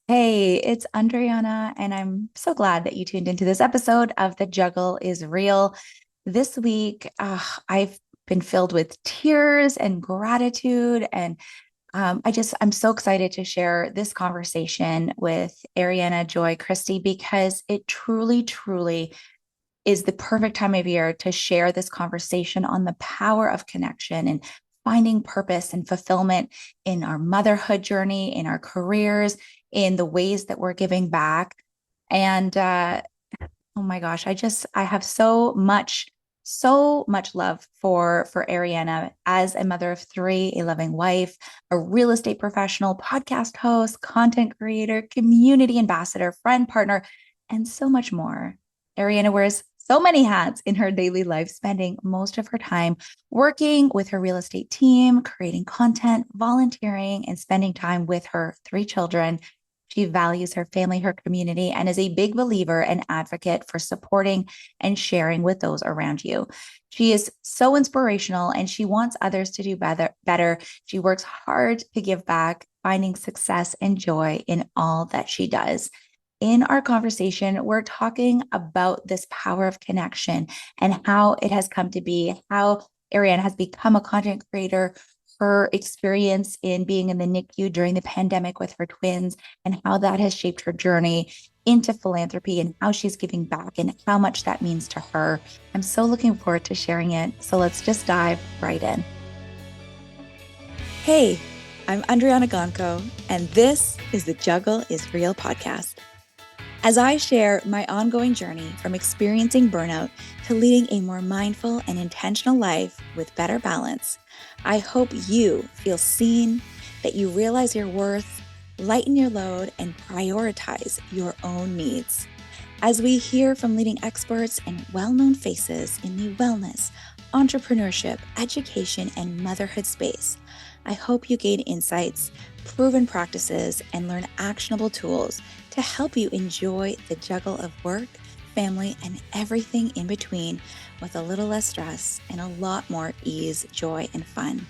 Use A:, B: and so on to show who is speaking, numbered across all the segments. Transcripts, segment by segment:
A: Hey, it's Andriana, and I'm so glad that you tuned into this episode of The Juggle is Real. This week, I've been filled with tears and gratitude, and I'm so excited to share this conversation with Ariana Joy Christie because it truly, truly is the perfect time of year to share this conversation on the power of connection and finding purpose and fulfillment in our motherhood journey, in our careers, in the ways that we're giving back. And oh my gosh, I have so much love for Ariana as a mother of three, a loving wife, a real estate professional, podcast host, content creator, community ambassador, friend, partner, and so much more. Ariana wears so many hats in her daily life, spending most of her time working with her real estate team, creating content, volunteering, and spending time with her three children. She values her family, her community, and is a big believer and advocate for supporting and sharing with those around you. She is so inspirational and she wants others to do better. She works hard to give back, finding success and joy in all that she does. In our conversation, we're talking about this power of connection and how it has come to be, how Ariane has become a content creator, her experience in being in the NICU during the pandemic with her twins, and how that has shaped her journey into philanthropy and how she's giving back and how much that means to her. I'm so looking forward to sharing it. So let's just dive right in. Hey, I'm Andriana Gonco, and this is the Juggle is Real podcast. As I share my ongoing journey from experiencing burnout to leading a more mindful and intentional life with better balance, I hope you feel seen, that you realize your worth, lighten your load, and prioritize your own needs. As we hear from leading experts and well-known faces in the wellness, entrepreneurship, education, and motherhood space, I hope you gain insights, proven practices, and learn actionable tools to help you enjoy the juggle of work, family, and everything in between with a little less stress and a lot more ease, joy, and fun.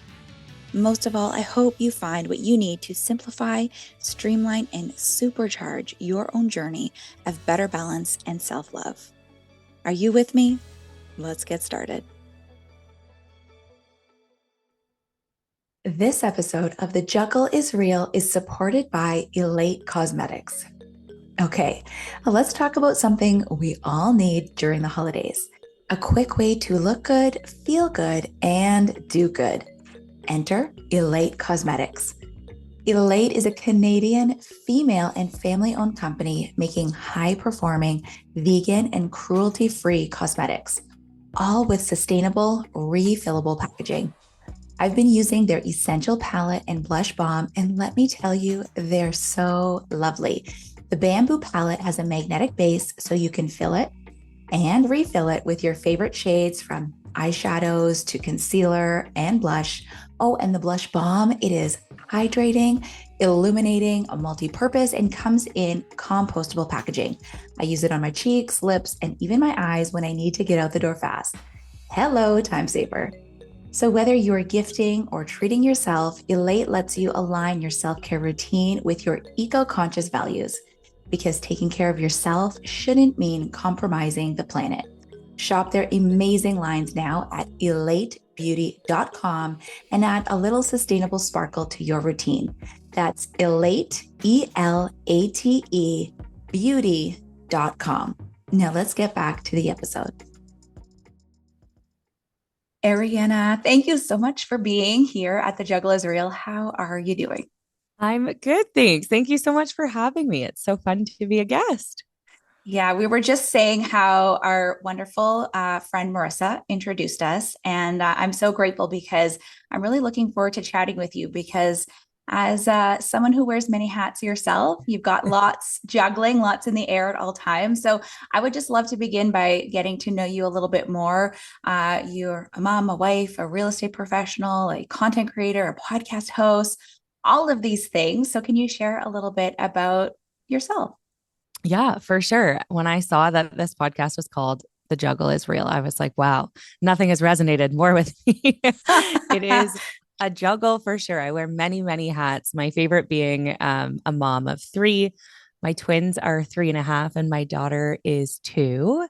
A: Most of all, I hope you find what you need to simplify, streamline, and supercharge your own journey of better balance and self-love. Are you with me? Let's get started. This episode of The Juggle is Real is supported by Elate Cosmetics. Okay, let's talk about something we all need during the holidays. A quick way to look good, feel good, and do good. Enter Elate Cosmetics. Elate is a Canadian female and family-owned company making high-performing, vegan, and cruelty-free cosmetics, all with sustainable, refillable packaging. I've been using their Essential Palette and Blush Balm, and let me tell you, they're so lovely. The bamboo palette has a magnetic base so you can fill it and refill it with your favorite shades from eyeshadows to concealer and blush. Oh, and the Blush Balm, it is hydrating, illuminating, multi-purpose, and comes in compostable packaging. I use it on my cheeks, lips, and even my eyes when I need to get out the door fast. Hello, time saver. So whether you're gifting or treating yourself, Elate lets you align your self-care routine with your eco-conscious values, because taking care of yourself shouldn't mean compromising the planet. Shop their amazing lines now at elatebeauty.com and add a little sustainable sparkle to your routine. That's Elate, E-L-A-T-E, beauty.com. Now let's get back to the episode. Ariana, thank you so much for being here at the Juggle is Real. How are you doing?
B: I'm good, thanks. Thank you so much for having me. It's so fun to be a guest.
A: Yeah, we were just saying how our wonderful friend Marissa introduced us. And I'm so grateful because I'm really looking forward to chatting with you because as someone who wears many hats yourself, you've got lots juggling, lots in the air at all times. So I would just love to begin by getting to know you a little bit more. You're a mom, a wife, a real estate professional, a content creator, a podcast host, all of these things. So can you share a little bit about yourself?
B: Yeah, for sure. When I saw that this podcast was called The Juggle is Real, I was like, wow, nothing has resonated more with me. It is A juggle for sure. I wear many, many hats. My favorite being a mom of three. My twins are 3.5, and my daughter is 2.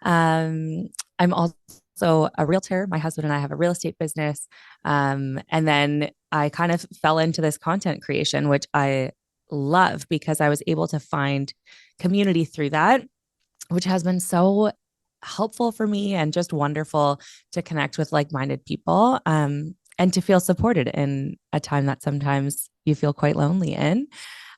B: I'm also a realtor. My husband and I have a real estate business. And then I kind of fell into this content creation, which I love because I was able to find community through that, which has been so helpful for me and just wonderful to connect with like-minded people, and to feel supported in a time that sometimes you feel quite lonely in.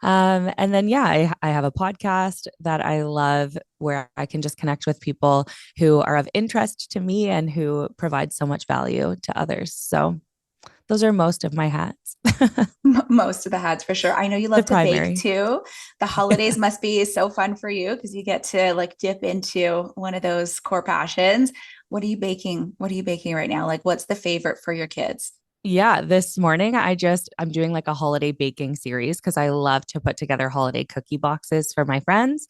B: And then, yeah, I have a podcast that I love where I can just connect with people who are of interest to me and who provide so much value to others. So those are most of my hats.
A: Most of the hats for sure. I know you
B: The
A: love to bake
B: primary.
A: too. The holidays must be so fun for you because you get to like dip into one of those core passions. What are you baking? What are you baking right now? Like, what's the favorite for your kids?
B: Yeah, this morning I'm doing like a holiday baking series because I love to put together holiday cookie boxes for my friends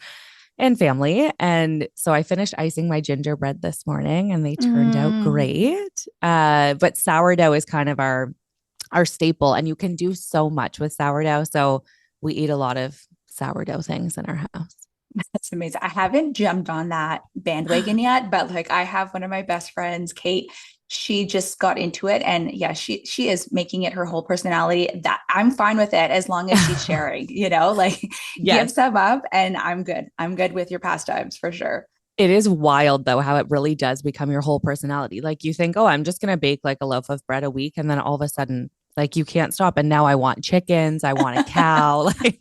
B: and family. And so I finished icing my gingerbread this morning and they turned out
A: Mm,
B: great. But sourdough is kind of our staple, and you can do so much with sourdough. So we eat a lot of sourdough things in our house.
A: that's amazing. I haven't jumped on that bandwagon yet, but like I have one of my best friends, Kate. She just got into it, and yeah, she is making it her whole personality. That I'm fine with it as long as she's sharing. Like give
B: Yes.
A: some up, and I'm good. I'm good with your pastimes for sure.
B: It is wild though how it really does become your whole personality. Like you think, oh, I'm just going to bake like a loaf of bread a week. And then all of a sudden, like you can't stop. And now I want chickens. I want a cow. Like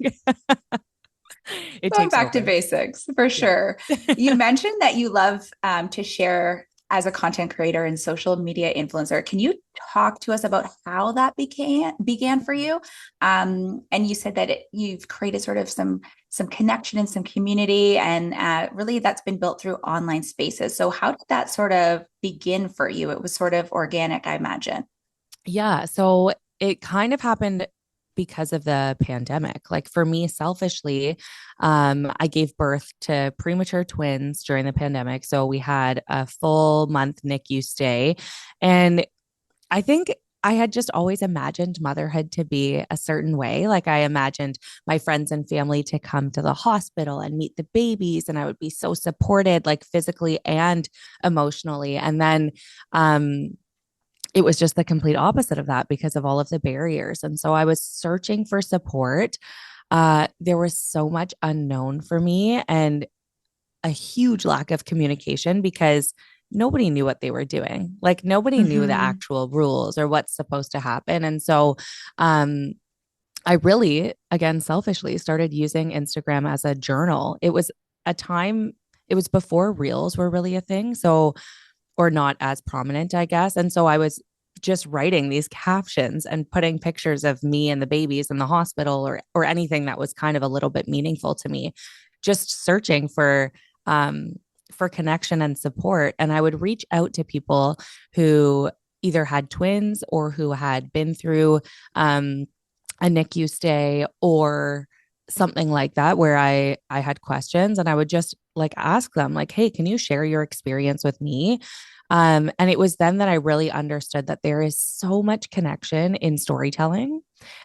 B: it
A: Going
B: takes
A: back to
B: over.
A: basics for
B: Yeah.
A: sure. You mentioned that you love to share as a content creator and social media influencer. Can you talk to us about how that began for you? And you said that you've created sort of some connection and some community, and really that's been built through online spaces. So how did that sort of begin for you? It was sort of organic, I imagine.
B: Yeah. So it kind of happened because of the pandemic. Like for me, selfishly, I gave birth to premature twins during the pandemic. So we had a full month NICU stay. And I think I had just always imagined motherhood to be a certain way. Like I imagined my friends and family to come to the hospital and meet the babies, and I would be so supported, like physically and emotionally. And then, it was just the complete opposite of that because of all of the barriers. And so I was searching for support. There was so much unknown for me and a huge lack of communication because nobody knew what they were doing. Like nobody knew the
A: Mm-hmm.
B: actual rules or what's supposed to happen. And so um, I really, again, selfishly started using Instagram as a journal. It was a time, it was before reels were really a thing. So or not as prominent, I guess. And so I was just writing these captions and putting pictures of me and the babies in the hospital or anything that was kind of a little bit meaningful to me, just searching for connection and support. And I would reach out to people who either had twins or who had been through a NICU stay or something like that where I had questions and I would just like ask them like, hey, can you share your experience with me? And it was then that I really understood that there is so much connection in storytelling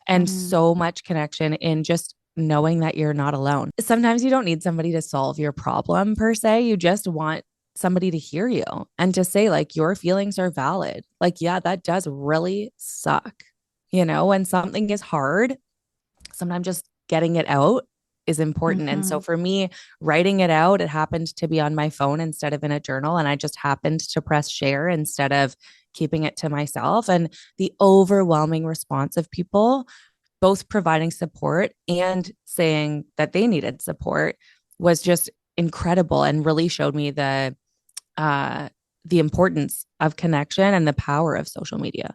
B: and
A: Mm-hmm.
B: so much connection in just knowing that you're not alone. Sometimes you don't need somebody to solve your problem per se. You just want somebody to hear you and to say, like, your feelings are valid. Like, yeah, that does really suck. When something is hard, sometimes just getting it out is important. And so
A: Mm-hmm.
B: for me, writing it out, it happened to be on my phone instead of in a journal. And I just happened to press share instead of keeping it to myself. And the overwhelming response of people, both providing support and saying that they needed support, was just incredible and really showed me uh, the importance of connection and the power of social media.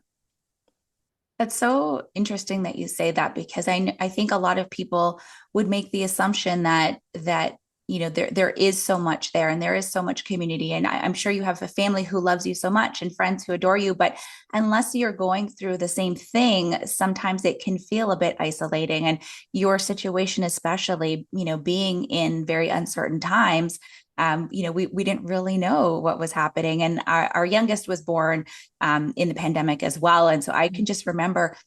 A: That's so interesting that you say that because I think a lot of people would make the assumption that there is so much there, and there is so much community, and I'm sure you have a family who loves you so much and friends who adore you, but unless you're going through the same thing, sometimes it can feel a bit isolating. And your situation, especially, being in very uncertain times, we didn't really know what was happening. And our youngest was born in the pandemic as well. And so I can just remember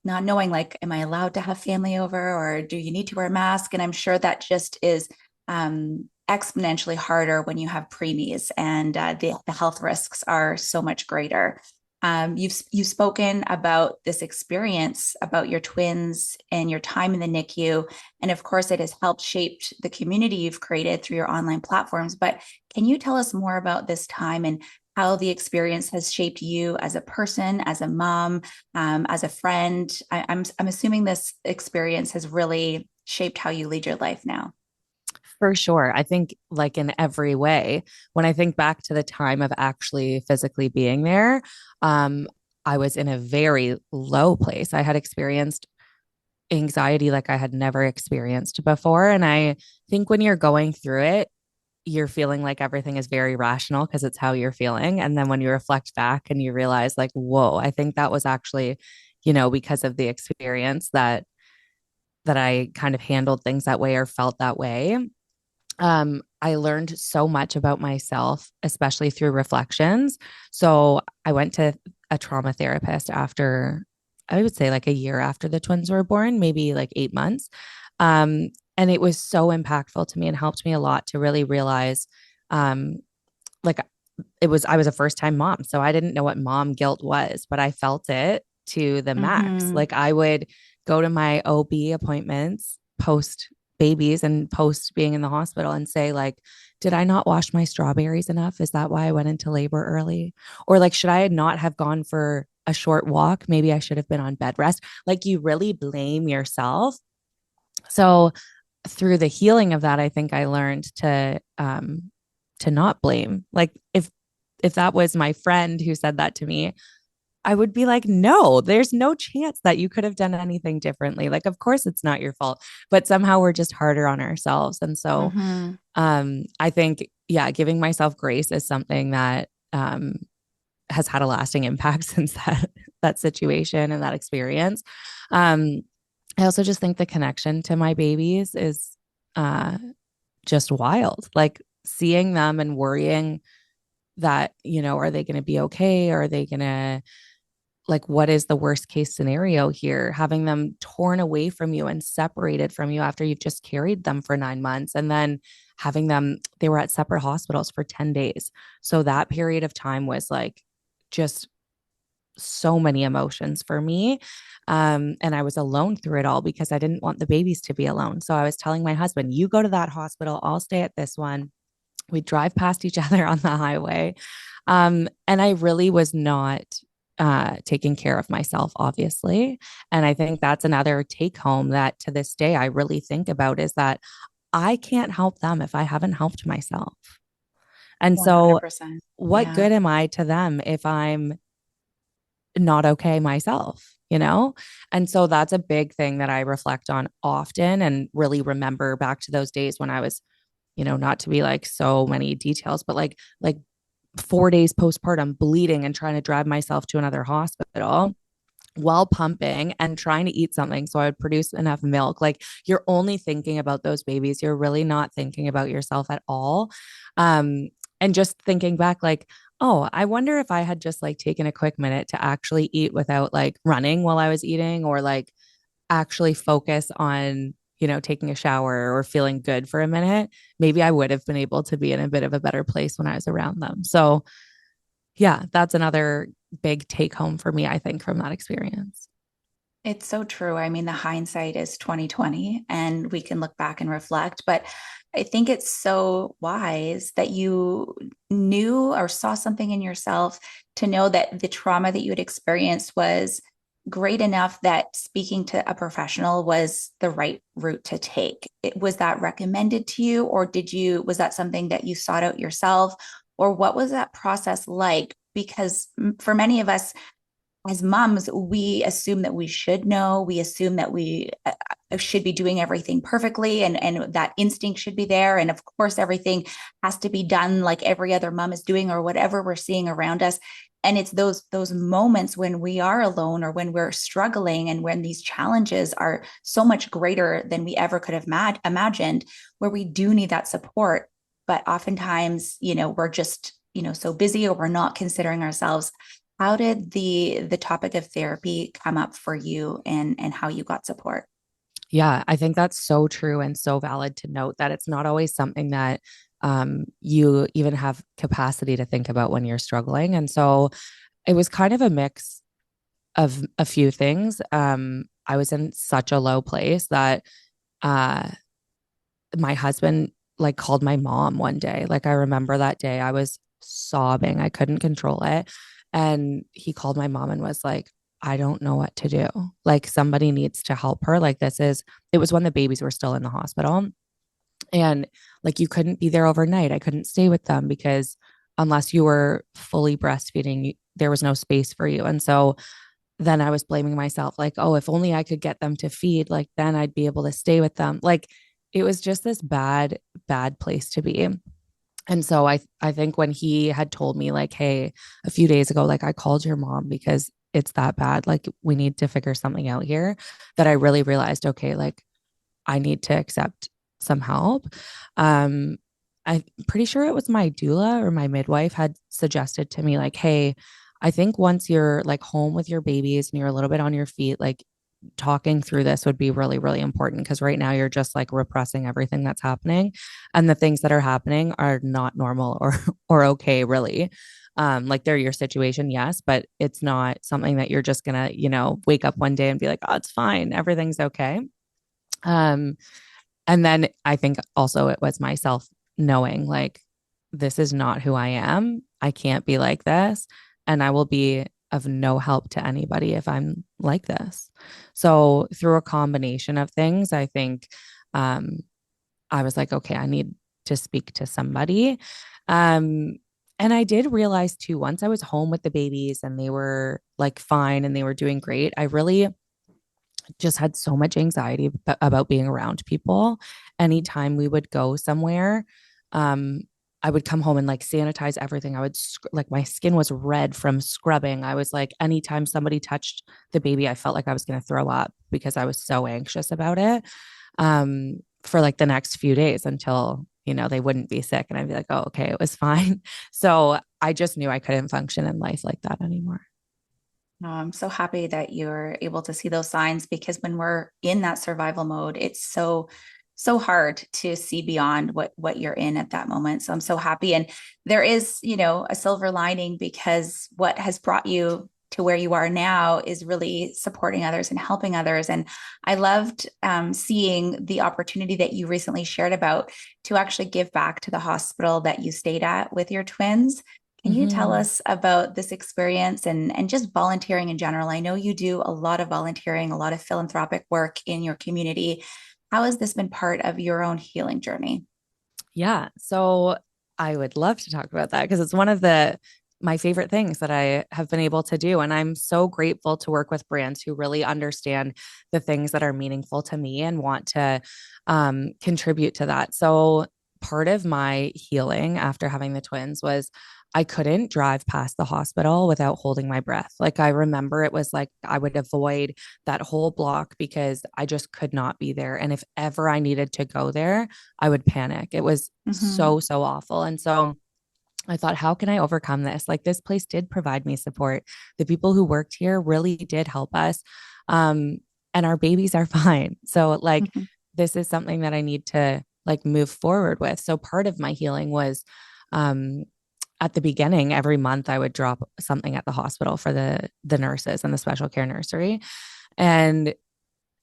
A: not knowing, like, am I allowed to have family over, or do you need to wear a mask? And I'm sure that just is exponentially harder when you have preemies, and the health risks are so much greater. You've spoken about this experience, about your twins and your time in the NICU, and of course, it has helped shape the community you've created through your online platforms. But can you tell us more about this time and how the experience has shaped you as a person, as a mom, as a friend? I'm assuming this experience has really shaped how you lead your life now.
B: For sure. I think, like, in every way, when I think back to the time of actually physically being there, um, I was in a very low place. I had experienced anxiety like I had never experienced before. And I think when you're going through it, you're feeling like everything is very rational because it's how you're feeling. And then when you reflect back and you realize, like, whoa, I think that was actually, because of the experience that I kind of handled things that way or felt that way. I learned so much about myself, especially through reflections. So I went to a trauma therapist after, I would say, like a year after the twins were born, maybe like 8 months. And it was so impactful to me and helped me a lot to really realize, um, like I was a first time mom. So I didn't know what mom guilt was, but I felt it to the max.
A: Mm-hmm.
B: Like, I would go to my OB appointments post babies and post being in the hospital and say, like, did I not wash my strawberries enough? Is that why I went into labor early? Or, like, should I not have gone for a short walk? Maybe I should have been on bed rest. Like, you really blame yourself. So through the healing of that, I think I learned to not blame. Like, if that was my friend who said that to me, I would be like, no, there's no chance that you could have done anything differently. Like, of course it's not your fault, but somehow we're just harder on ourselves. And so
A: Mm-hmm.
B: I think, yeah, giving myself grace is something that has had a lasting impact since that situation and that experience. Um, I also just think the connection to my babies is uh, just wild. Like, seeing them and worrying that, are they going to be okay? Are they going to, like, what is the worst case scenario here? Having them torn away from you and separated from you after you've just carried them for 9 months, and then having them, they were at separate hospitals for 10 days. So that period of time was like just so many emotions for me. And I was alone through it all because I didn't want the babies to be alone. So I was telling my husband, you go to that hospital, I'll stay at this one. We drive past each other on the highway. And I really was not taking care of myself, obviously. And I think that's another take home that to this day I really think about, is that I can't help them if I haven't helped myself. And so,
A: 100%.
B: what
A: Yeah.
B: good am I to them if I'm not okay myself, you know? And so that's a big thing that I reflect on often and really remember back to those days when I was, not to be like so many details, but like 4 days postpartum bleeding and trying to drive myself to another hospital while pumping and trying to eat something so I would produce enough milk. Like, you're only thinking about those babies. You're really not thinking about yourself at all. Um, and just thinking back, like, oh, I wonder if I had just like taken a quick minute to actually eat without like running while I was eating, or like actually focus on, taking a shower or feeling good for a minute, maybe I would have been able to be in a bit of a better place when I was around them. So, yeah, that's another big take home for me, I think, from that experience.
A: It's so true. I mean, the hindsight is 2020, and we can look back and reflect, but I think it's so wise that you knew or saw something in yourself to know that the trauma that you had experienced was great enough that speaking to a professional was the right route to take. Was that recommended to you, or was that something that you sought out yourself, or what was that process like? Because for many of us, as moms, we assume that we should know. We assume that we should be doing everything perfectly, and that instinct should be there. And of course, everything has to be done like every other mom is doing or whatever we're seeing around us. And it's those moments when we are alone or when we're struggling and when these challenges are so much greater than we ever could have imagined, where we do need that support. But oftentimes, we're just, so busy or we're not considering ourselves. How did the topic of therapy come up for you, and how you got support?
B: Yeah, I think that's so true and so valid to note that it's not always something that you even have capacity to think about when you're struggling. And so it was kind of a mix of a few things. I was in such a low place that uh, my husband like called my mom one day. Like I remember that day, I was sobbing. I couldn't control it. And he called my mom and was like, I don't know what to do. Like somebody needs to help her. It was when the babies were still in the hospital. And like you couldn't be there overnight. I couldn't stay with them because unless you were fully breastfeeding, there was no space for you. And so then I was blaming myself, like, oh, if only I could get them to feed, like then I'd be able to stay with them. Like it was just this bad place to be. And so I think when he had told me like, hey, a few days ago, like I called your mom because it's that bad. Like we need to figure something out here, that I really realized, okay, like I need to accept some help. Um, I'm pretty sure it was my doula or my midwife had suggested to me, like, hey, I think once you're like home with your babies and you're a little bit on your feet, like talking through this would be really, really important because right now you're just like repressing everything that's happening. And the things that are happening are not normal or okay, really. Like they're your situation, yes, but it's not something that you're just gonna, wake up one day and be like, oh, it's fine, everything's okay. Um, and then I think also it was myself knowing like, this is not who I am. I can't be like this. And I will be of no help to anybody if I'm like this. So, through a combination of things, I think um, I was like, okay, I need to speak to somebody. Um, and I did realize too, once I was home with the babies and they were like fine and they were doing great, I really just had so much anxiety about being around people. Anytime we would go somewhere, um, I would come home and like sanitize everything. Like my skin was red from scrubbing. I was like, anytime somebody touched the baby, I felt like I was going to throw up because I was so anxious about it. For like the next few days until, they wouldn't be sick. And I'd be like, oh, okay, it was fine. So I just knew I couldn't function in life like that anymore.
A: I'm so happy that you're able to see those signs, because when we're in that survival mode, it's so hard to see beyond what you're in at that moment. So I'm so happy. And there is, a silver lining, because what has brought you to where you are now is really supporting others and helping others. And I loved seeing the opportunity that you recently shared about to actually give back to the hospital that you stayed at with your twins. Can you tell
B: Mm-hmm.
A: us about this experience and just volunteering in general? I know you do a lot of volunteering, a lot of philanthropic work in your community. How has this been part of your own healing journey?
B: Yeah. So I would love to talk about that because it's one of the my favorite things that I have been able to do. And I'm so grateful to work with brands who really understand the things that are meaningful to me and want to contribute to that. So part of my healing after having the twins was I couldn't drive past the hospital without holding my breath. Like I remember it was like I would avoid that whole block because I just could not be there. And if ever I needed to go there, I would panic. It was
A: Mm-hmm.
B: so, so awful. And so I thought, how can I overcome this? Like this place did provide me support. The people who worked here really did help us. Um, and our babies are fine. So like
A: Mm-hmm.
B: this is something that I need to like move forward with. So part of my healing was um at the beginning, every month I would drop something at the hospital for the nurses and the special care nursery. And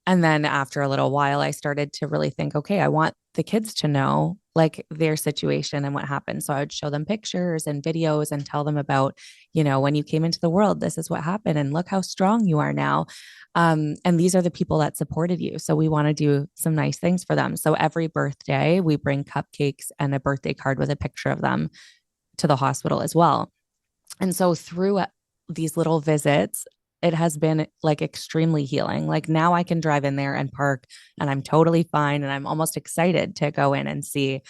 B: and then after a little while, I started to really think, okay, I want the kids to know like their situation and what happened. So I would show them pictures and videos and tell them about, when you came into the world, this is what happened. And look how strong you are now. And these are the people that supported you. So we want to do some nice things for them. So every birthday, we bring cupcakes and a birthday card with a picture of them to the hospital as well. And so through these little visits, it has been like extremely healing. Like now I can drive in there and park and I'm totally fine. And I'm almost excited to go in and see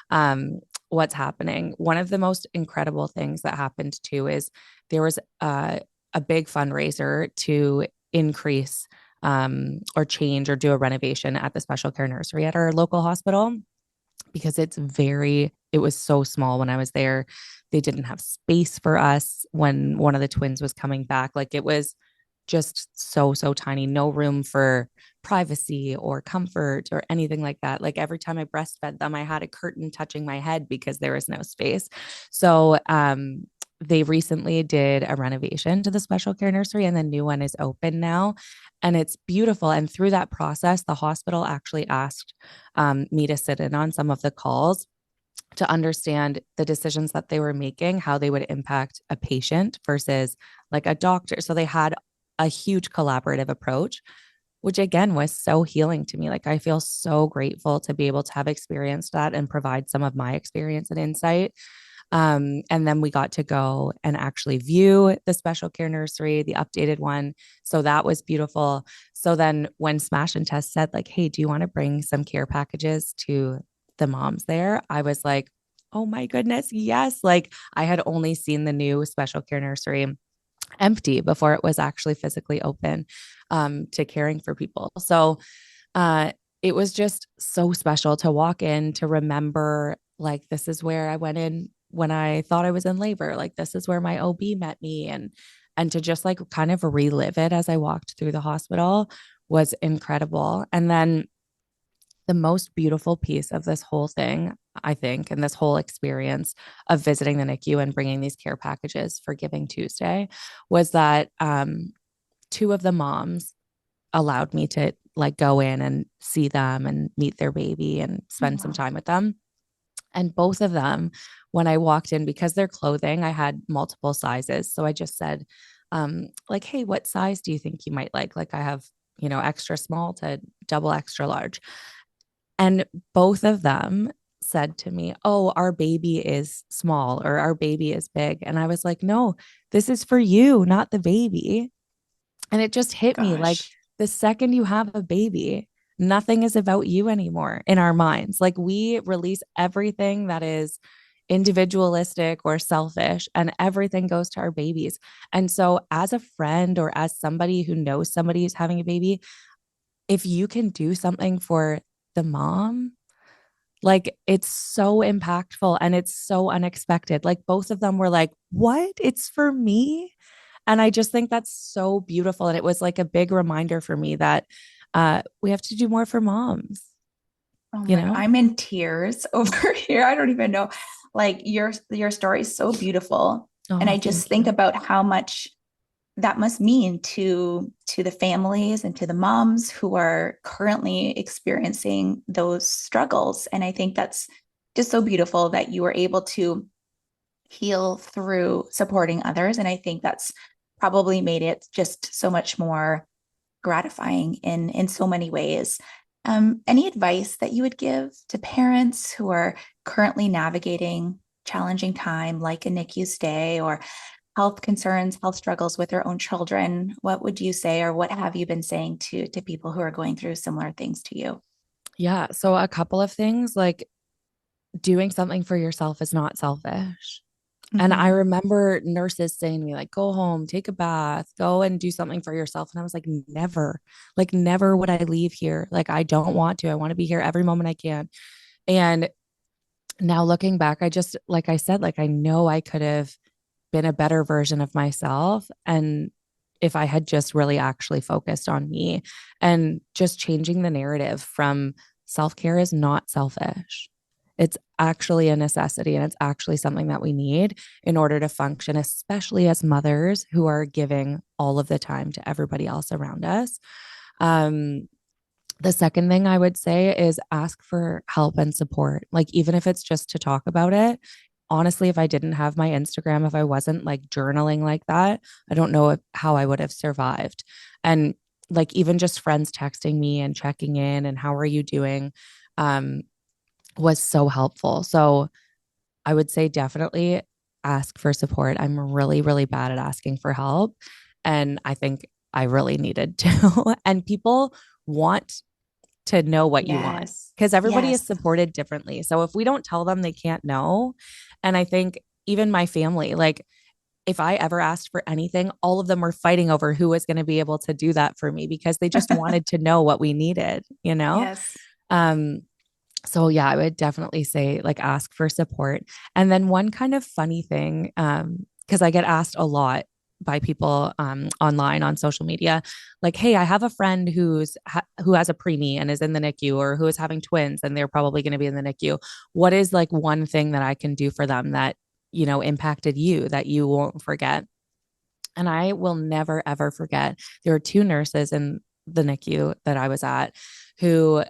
B: um, what's happening. One of the most incredible things that happened too is there was a big fundraiser to increase or change or do a renovation at the special care nursery at our local hospital because it was so small when I was there. They didn't have space for us when one of the twins was coming back. Like it was just so tiny, no room for privacy or comfort or anything like that. Like every time I breastfed them, I had a curtain touching my head because there was no space. So, they recently did a renovation to the special care nursery and the new one is open now and it's beautiful. And through that process, the hospital actually asked me to sit in on some of the calls to understand the decisions that they were making, how they would impact a patient versus like a doctor. So they had a huge collaborative approach, which again was so healing to me. Like I feel so grateful to be able to have experienced that and provide some of my experience and insight. And then we got to go and actually view the special care nursery, the updated one. So that was beautiful. So then when Smash and Tess said, like, hey, do you want to bring some care packages to the moms there? I was like, oh my goodness, yes. Like I had only seen the new special care nursery empty before it was actually physically open to caring for people. So it was just so special to walk in, to remember, like, this is where I went in when I thought I was in labor. Like, this is where my OB met me. And to just like kind of relive it as I walked through the hospital was incredible. And then the most beautiful piece of this whole thing, I think, and this whole experience of visiting the NICU and bringing these care packages for Giving Tuesday was that two of the moms allowed me to like go in and see them and meet their baby and spend some
A: Wow.
B: time with them. And both of them, when I walked in, because their clothing, I had multiple sizes. So I just said, like, hey, what size do you think you might like? Like I have, extra small to double extra large. And both of them said to me, oh, our baby is small or our baby is big. And I was like, no, this is for you, not the baby. And it just hit me like
A: Gosh.
B: the second you have a baby, nothing is about you anymore in our minds. Like we release everything that is individualistic or selfish, and everything goes to our babies. And so, as a friend or as somebody who knows somebody who's having a baby, if you can do something for the mom, like it's so impactful and it's so unexpected. Like both of them were like, what? It's for me? And I just think that's so beautiful. And it was like a big reminder for me that we have to do more for moms,
A: Oh
B: you
A: my God,
B: know?
A: I'm in tears over here. I don't even know. Like your story is so beautiful. And
B: Oh,
A: I just
B: thank
A: think
B: you.
A: about how much that must mean to the families and to the moms who are currently experiencing those struggles. And I think that's just so beautiful that you were able to heal through supporting others. And I think that's probably made it just so much more gratifying in so many ways. Any advice that you would give to parents who are currently navigating challenging time like a NICU stay or health concerns, health struggles with their own children? What would you say, or what have you been saying to people who are going through similar things to you?
B: Yeah. So, a couple of things like doing something for yourself is not selfish. And I
A: Mm-hmm.
B: remember nurses saying to me, like, go home, take a bath, go and do something for yourself. And I was like, never would I leave here. Like, I don't want to. I want to be here every moment I can. And now looking back, I just, like I said, like, I know I could have been a better version of myself. And if I had just really actually focused on me and just changing the narrative from self care is not selfish. It's actually a necessity and it's actually something that we need in order to function, especially as mothers who are giving all of the time to everybody else around us. Um, the second thing I would say is ask for help and support. Like, even if it's just to talk about it. Honestly, if I didn't have my Instagram, if I wasn't like journaling like that, I don't know how I would have survived. And like, even just friends texting me and checking in and how are you doing um, was so helpful. So I would say definitely ask for support. I'm really, really bad at asking for help. And I think I really needed to. And people want to know what you want
A: Yes.
B: because everybody is
A: Yes.
B: supported differently. So if we don't tell them, they can't know. And I think even my family, like if I ever asked for anything, all of them were fighting over who was going to be able to do that for me because they just wanted to know what we needed, you know?
A: Yes.
B: Um, so yeah, I would definitely say like ask for support. And then one kind of funny thing, because I get asked a lot by people online on social media, like, "Hey, I have a friend who has a preemie and is in the NICU, or who is having twins and they're probably going to be in the NICU. What is like one thing that I can do for them that impacted you that you won't forget?" And I will never ever forget. There were two nurses in the NICU that I was at who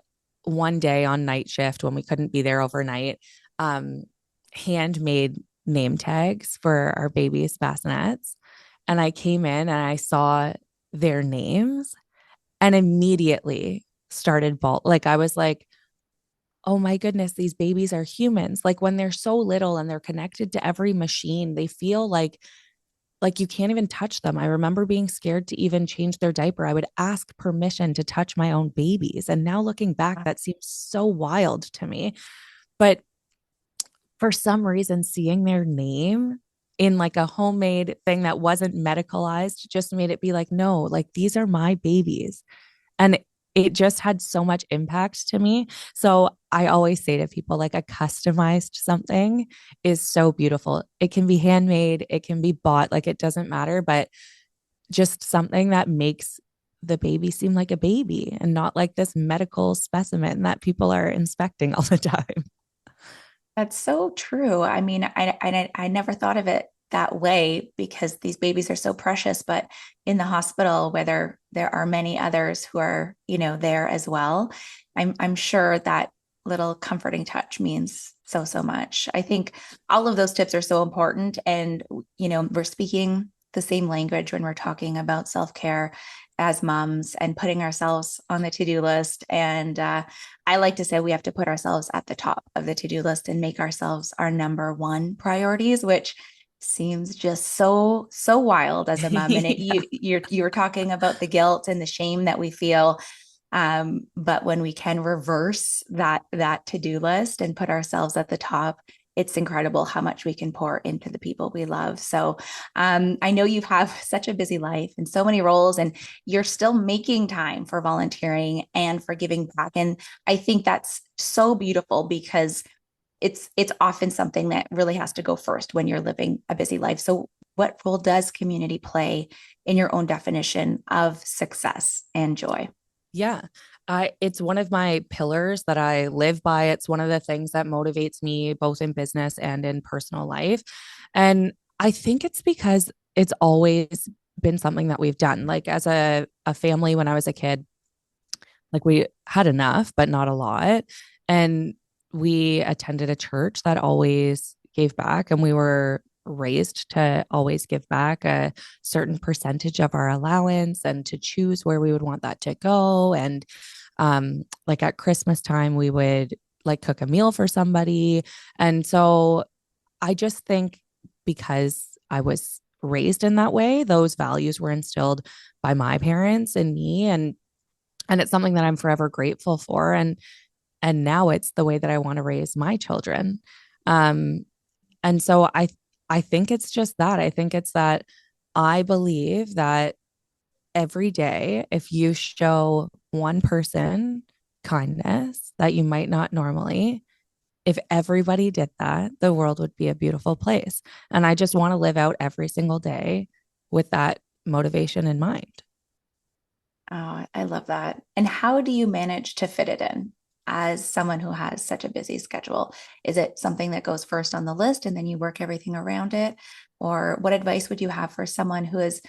B: one day on night shift when we couldn't be there overnight, um, handmade name tags for our baby's bassinets. And I came in and I saw their names and immediately started like I was like, oh my goodness, these babies are humans. Like when they're so little and they're connected to every machine, they feel like you can't even touch them. I remember being scared to even change their diaper. I would ask permission to touch my own babies. And now looking back, that seems so wild to me. But for some reason, seeing their name in like a homemade thing that wasn't medicalized just made it be like, no, like these are my babies. And it just had so much impact to me. So I always say to people, like a customized something is so beautiful. It can be handmade, it can be bought, like it doesn't matter, but just something that makes the baby seem like a baby and not like this medical specimen that people are inspecting all the time.
A: That's so true. I mean, I never thought of it that way because these babies are so precious, but in the hospital where there are many others who are, there as well, I'm sure that little comforting touch means so much. I think all of those tips are so important, and we're speaking the same language when we're talking about self-care as moms and putting ourselves on the to-do list. And I like to say we have to put ourselves at the top of the to-do list and make ourselves our number one priorities, which seems just so wild as a mom. And
B: Yeah.
A: you were talking about the guilt and the shame that we feel. But when we can reverse that to-do list and put ourselves at the top, it's incredible how much we can pour into the people we love. So I know you have such a busy life and so many roles, and you're still making time for volunteering and for giving back. And I think that's so beautiful because it's often something that really has to go first when you're living a busy life. So what role does community play in your own definition of success and joy?
B: Yeah. It's one of my pillars that I live by. It's one of the things that motivates me both in business and in personal life. And I think it's because it's always been something that we've done. Like as a family, when I was a kid, like we had enough, but not a lot. And we attended a church that always gave back, and we were raised to always give back a certain percentage of our allowance and to choose where we would want that to go. And like at Christmas time, we would like cook a meal for somebody. And so I just think because I was raised in that way, those values were instilled by my parents and me. And it's something that I'm forever grateful for. And now it's the way that I want to raise my children. Um, and so I think it's just that. I think it's that I believe that every day, if you show one person kindness that you might not normally, if everybody did that, the world would be a beautiful place. And I just want to live out every single day with that motivation in mind.
A: Oh, I love that. And how do you manage to fit it in as someone who has such a busy schedule? Is it something that goes first on the list and then you work everything around it? Or what advice would you have for someone who is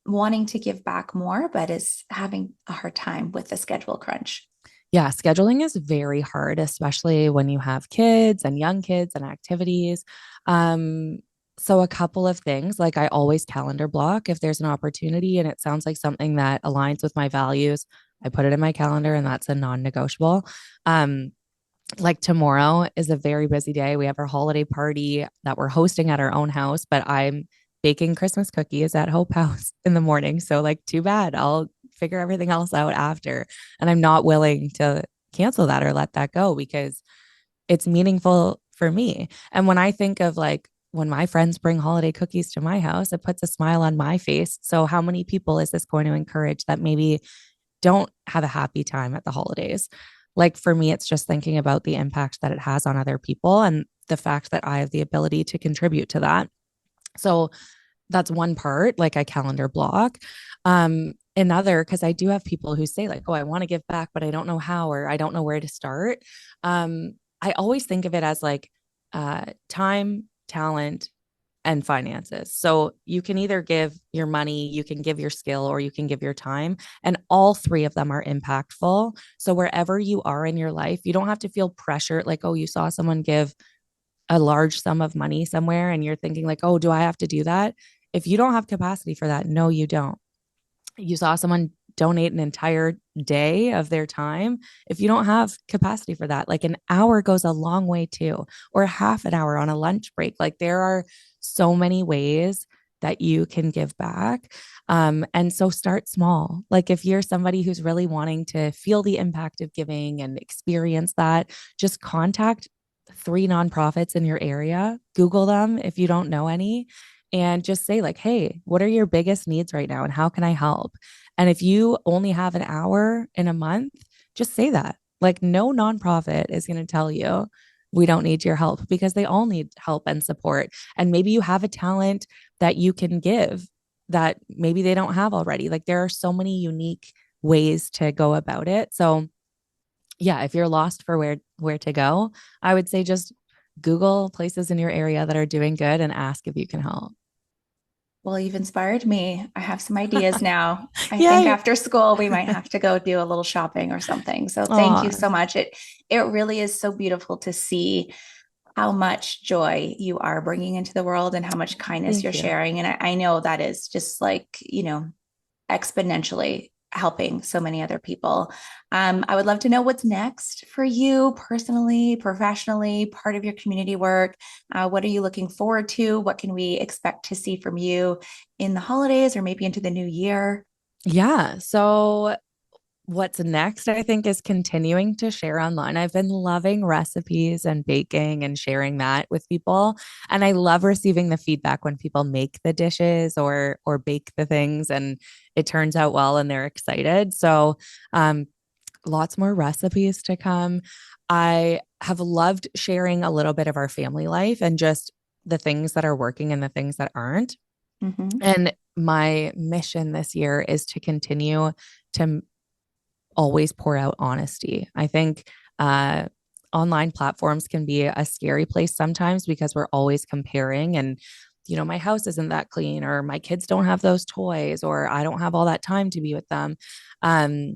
A: wanting to give back more, but is having a hard time with the schedule crunch?
B: Yeah, scheduling is very hard, especially when you have kids and young kids and activities. Um, so a couple of things, like I always calendar block if there's an opportunity and it sounds like something that aligns with my values. I put it in my calendar and that's a non-negotiable. Um, like tomorrow is a very busy day. We have our holiday party that we're hosting at our own house, but I'm baking Christmas cookies at Hope House in the morning. So, like, too bad. I'll figure everything else out after. And I'm not willing to cancel that or let that go because it's meaningful for me. And when I think of like when my friends bring holiday cookies to my house, it puts a smile on my face. So, how many people is this going to encourage that maybe don't have a happy time at the holidays? Like for me, it's just thinking about the impact that it has on other people and the fact that I have the ability to contribute to that. So, that's one part, like I calendar block. Another, because I do have people who say, like, oh, I want to give back, but I don't know how, or I don't know where to start. I always think of it as like time, talent, and finances. So you can either give your money, you can give your skill, or you can give your time. And all three of them are impactful. So wherever you are in your life, you don't have to feel pressured, like, oh, you saw someone give a large sum of money somewhere and you're thinking like, oh, do I have to do that? If you don't have capacity for that, no, you don't. You saw someone donate an entire day of their time. If you don't have capacity for that, like an hour goes a long way too, or half an hour on a lunch break. Like there are so many ways that you can give back. And so start small. Like if you're somebody who's really wanting to feel the impact of giving and experience that, just contact three nonprofits in your area, Google them if you don't know any, and just say, like, hey, what are your biggest needs right now? And how can I help? And if you only have an hour in a month, just say that. Like, no nonprofit is going to tell you we don't need your help because they all need help and support. And maybe you have a talent that you can give that maybe they don't have already. Like, there are so many unique ways to go about it. So, yeah, if you're lost for where to go, I would say just Google places in your area that are doing good and ask if you can help.
A: Well, you've inspired me. I have some ideas now. I think
B: Yay.
A: after school we might have to go do a little shopping or something. So thank you
B: Aw,
A: so much. It really is so beautiful to see how much joy you are bringing into the world and how much kindness
B: thank
A: you're
B: you.
A: sharing. And I know that is just like, exponentially helping so many other people. I would love to know what's next for you personally, professionally, part of your community work. What are you looking forward to? What can we expect to see from you in the holidays or maybe into the new year?
B: Yeah. So what's next, I think, is continuing to share online. I've been loving recipes and baking and sharing that with people. And I love receiving the feedback when people make the dishes or bake the things and it turns out well and they're excited. So lots more recipes to come. I have loved sharing a little bit of our family life and just the things that are working and the things that aren't.
A: Mm-hmm.
B: And my mission this year is to continue to always pour out honesty. I think online platforms can be a scary place sometimes because we're always comparing and my house isn't that clean or my kids don't have those toys or I don't have all that time to be with them. Um,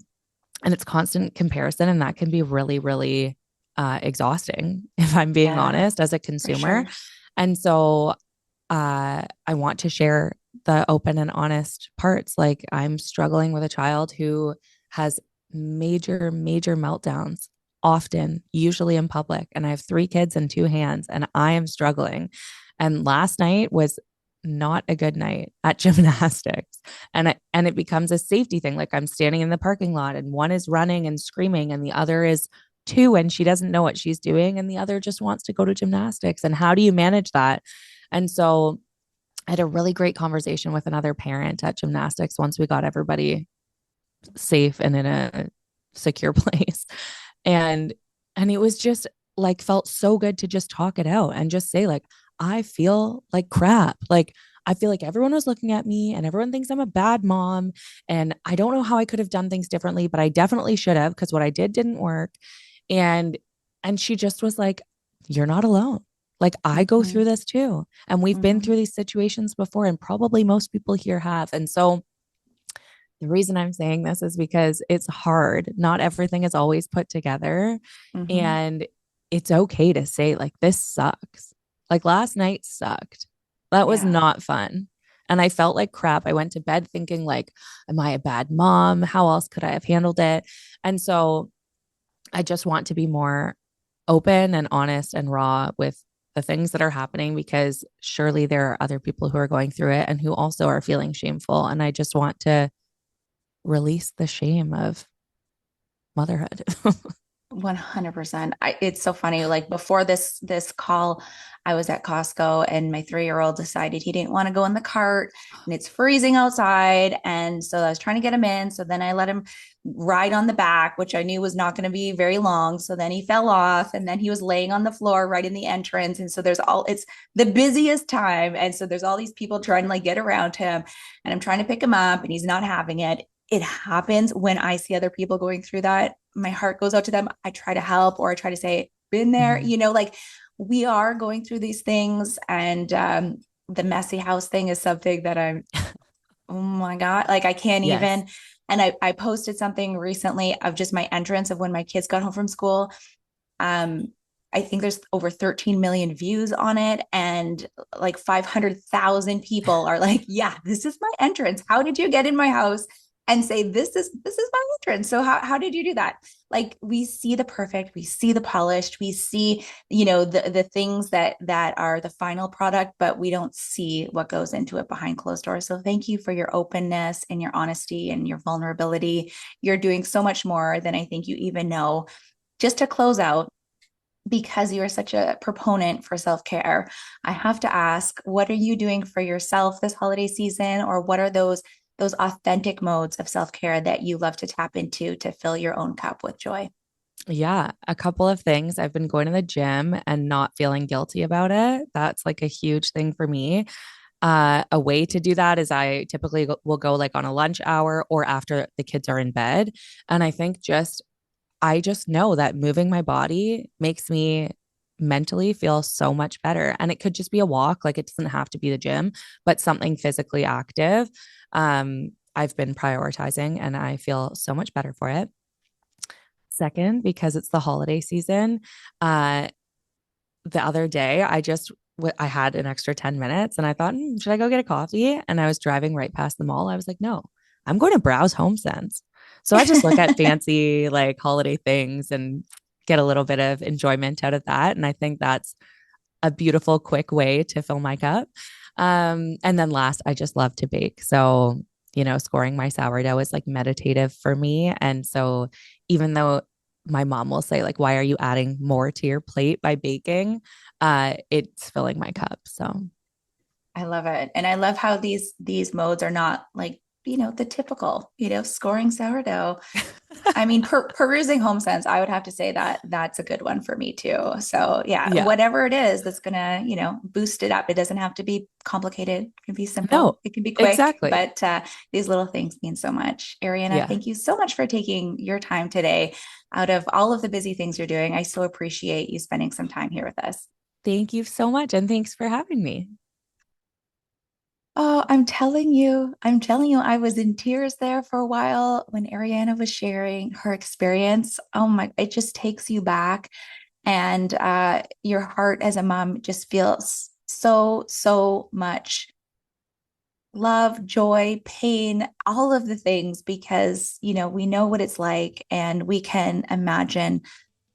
B: and it's constant comparison and that can be really, really exhausting if I'm being
A: Yeah,
B: honest as a
A: for
B: consumer.
A: sure.
B: And so I want to share the open and honest parts. Like I'm struggling with a child who has major, major meltdowns often, usually in public. And I have three kids and two hands, and I am struggling. And last night was not a good night at gymnastics. And it becomes a safety thing. Like I'm standing in the parking lot and one is running and screaming and the other is two and she doesn't know what she's doing and the other just wants to go to gymnastics. And how do you manage that? And so I had a really great conversation with another parent at gymnastics once we got everybody safe and in a secure place. And it was just like felt so good to just talk it out and just say like I feel like crap. Like I feel like everyone was looking at me and everyone thinks I'm a bad mom and I don't know how I could have done things differently, but I definitely should have because what I did didn't work. And she just was like, you're not alone. Like I go
A: Mm-hmm.
B: through this too. And we've been
A: Mm-hmm.
B: through these situations before and probably most people here have. And so the reason I'm saying this is because it's hard. Not everything is always put together.
A: Mm-hmm.
B: And it's okay to say, like, this sucks. Like last night sucked. That was
A: Yeah.
B: not fun. And I felt like crap. I went to bed thinking, like, am I a bad mom? How else could I have handled it? And so I just want to be more open and honest and raw with the things that are happening, because surely there are other people who are going through it and who also are feeling shameful. And I just want to release the shame of motherhood.
A: 100%. It's so funny. Like before this call, I was at Costco and my 3-year-old decided he didn't want to go in the cart and it's freezing outside. And so I was trying to get him in. So then I let him ride on the back, which I knew was not going to be very long. So then he fell off and then he was laying on the floor right in the entrance. And so it's the busiest time. And so there's all these people trying to like get around him and I'm trying to pick him up and he's not having it. It happens when I see other people going through that. My heart goes out to them. I try to help or I try to say, been there,
B: Mhm.
A: like we are going through these things. And the messy house thing is something that oh my God, like I can't
B: Yes.
A: even. And I posted something recently of just my entrance of when my kids got home from school. Um, I think there's over 13 million views on it, and like 500,000 people are like, "Yeah, this is my entrance. How did you get in my house?" And say, "This is my entrance." So how did you do that? Like we see the perfect, we see the polished, we see the things that are the final product, but we don't see what goes into it behind closed doors. So thank you for your openness and your honesty and your vulnerability. You're doing so much more than I think you even know. Just to close out, because you are such a proponent for self-care, I have to ask, what are you doing for yourself this holiday season, or what are those authentic modes of self-care that you love to tap into to fill your own cup with joy?
B: Yeah, a couple of things. I've been going to the gym and not feeling guilty about it. That's like a huge thing for me. A way to do that is I typically will go like on a lunch hour or after the kids are in bed. And I just know that moving my body makes me mentally feel so much better. And it could just be a walk, like it doesn't have to be the gym, but something physically active. I've been prioritizing and I feel so much better for it. Second, because it's the holiday season, uh, the other day I had an extra 10 minutes and I thought, should I go get a coffee? And I was driving right past the mall. I was like, no, I'm going to browse home sense. So I just look at fancy like holiday things and get a little bit of enjoyment out of that. And I think that's a beautiful, quick way to fill my cup. And then last, I just love to bake. So, scoring my sourdough is like meditative for me. And so even though my mom will say, like, why are you adding more to your plate by baking? It's filling my cup. So
A: I love it. And I love how these modes are not like, the typical, scoring sourdough. I mean, perusing home sense, I would have to say that that's a good one for me too. So yeah,
B: yeah,
A: whatever it is that's gonna, boost it up. It doesn't have to be complicated. It can be simple.
B: no,
A: It can be quick,
B: exactly.
A: but these little things mean so much. Ariana,
B: Yeah.
A: thank you so much for taking your time today out of all of the busy things you're doing. I so appreciate you spending some time here with us.
B: Thank you so much. And thanks for having me.
A: Oh, I'm telling you, I was in tears there for a while when Ariana was sharing her experience. Oh my, it just takes you back, and your heart as a mom just feels so much love, joy, pain, all of the things, because we know what it's like and we can imagine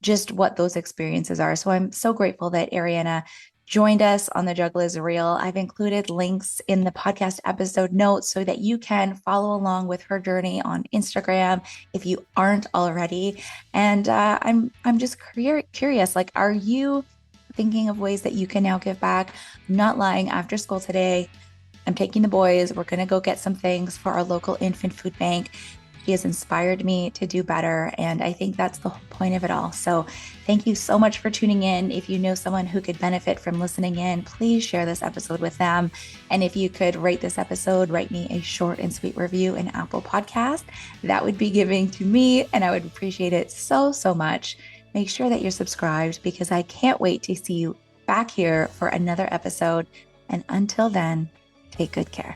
A: just what those experiences are. So I'm so grateful that Ariana joined us on the Juggle is Real. I've included links in the podcast episode notes so that you can follow along with her journey on Instagram if you aren't already. And I'm just curious, like, are you thinking of ways that you can now give back? I'm not lying. After school today, I'm taking the boys. We're going to go get some things for our local infant food bank. She has inspired me to do better. And I think that's the whole point of it all. So thank you so much for tuning in. If you know someone who could benefit from listening in, please share this episode with them. And if you could rate this episode, write me a short and sweet review in Apple Podcast. That would be giving to me, and I would appreciate it so much. Make sure that you're subscribed because I can't wait to see you back here for another episode. And until then, take good care.